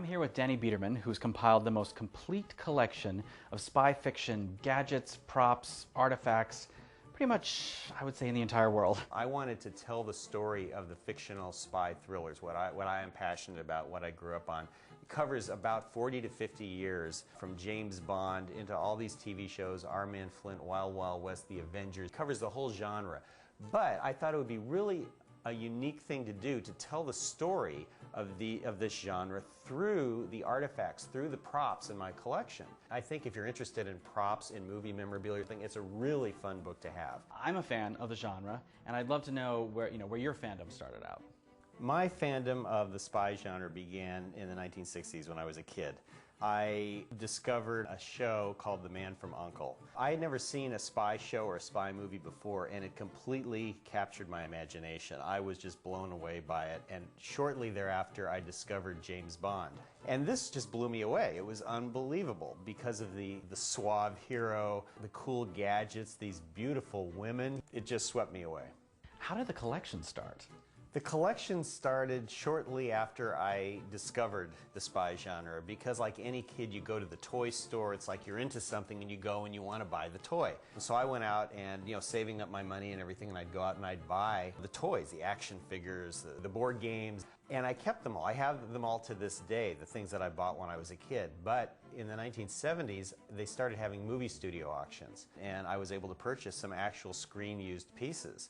here with Danny Biederman, who's compiled the most complete collection of spy fiction gadgets, props, artifacts, pretty much, I would say, in the entire world. I wanted to tell the story of the fictional spy thrillers, what I am passionate about, what I grew up on. It covers about 40 to 50 years, from James Bond into all these TV shows, Our Man Flint, Wild Wild West, The Avengers. It covers the whole genre. But I thought it would be really a unique thing to do, to tell the story of this genre through the artifacts, through the props in my collection. I think if you're interested in props, in movie memorabilia, it's a really fun book to have. I'm a fan of the genre, and I'd love to know where your fandom started out. My fandom of the spy genre began in the 1960s when I was a kid. I discovered a show called The Man from U.N.C.L.E. I had never seen a spy show or a spy movie before, and it completely captured my imagination. I was just blown away by it, and shortly thereafter I discovered James Bond. And this just blew me away. It was unbelievable because of the suave hero, the cool gadgets, these beautiful women. It just swept me away. How did the collection start? The collection started shortly after I discovered the spy genre, because like any kid, you go to the toy store, it's like you're into something and you go and you want to buy the toy. And so I went out and, saving up my money and everything, and I'd go out and I'd buy the toys, the action figures, the board games, and I kept them all. I have them all to this day, the things that I bought when I was a kid. But in the 1970s, they started having movie studio auctions, and I was able to purchase some actual screen-used pieces.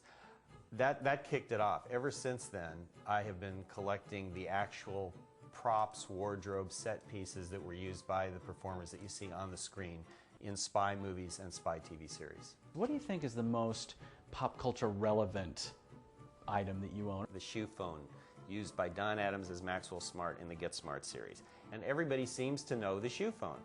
That kicked it off. Ever since then, I have been collecting the actual props, wardrobe, set pieces that were used by the performers that you see on the screen in spy movies and spy TV series. What do you think is the most pop culture relevant item that you own? The shoe phone, used by Don Adams as Maxwell Smart in the Get Smart series. And everybody seems to know the shoe phone.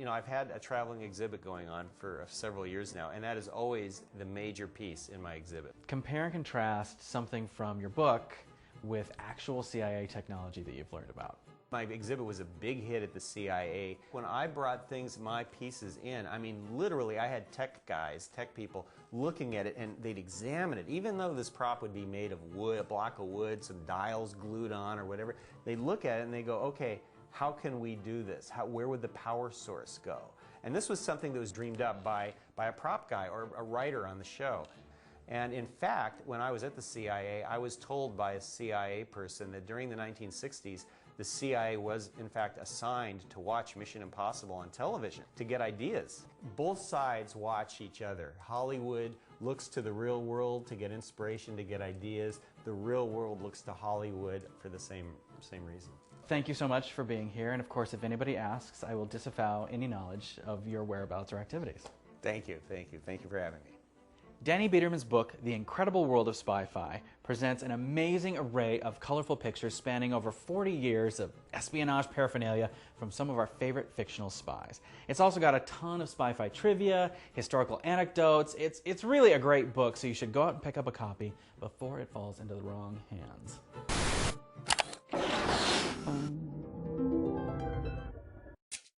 I've had a traveling exhibit going on for several years now, and that is always the major piece in my exhibit. Compare and contrast something from your book with actual CIA technology that you've learned about. My exhibit was a big hit at the CIA. When I brought my pieces in, literally I had tech people looking at it, and they'd examine it. Even though this prop would be made of wood, a block of wood, some dials glued on or whatever, they'd look at it and they go, okay, how can we do this? Where would the power source go? And this was something that was dreamed up by a prop guy or a writer on the show. And in fact, when I was at the CIA, I was told by a CIA person that during the 1960s, the CIA was in fact assigned to watch Mission Impossible on television to get ideas. Both sides watch each other. Hollywood looks to the real world to get inspiration, to get ideas. The real world looks to Hollywood for the same reason. Thank you so much for being here, and of course, if anybody asks, I will disavow any knowledge of your whereabouts or activities. Thank you for having me. Danny Biederman's book, The Incredible World of Spy-Fi, presents an amazing array of colorful pictures spanning over 40 years of espionage paraphernalia from some of our favorite fictional spies. It's also got a ton of spy-fi trivia, historical anecdotes. It's really a great book, so you should go out and pick up a copy before it falls into the wrong hands.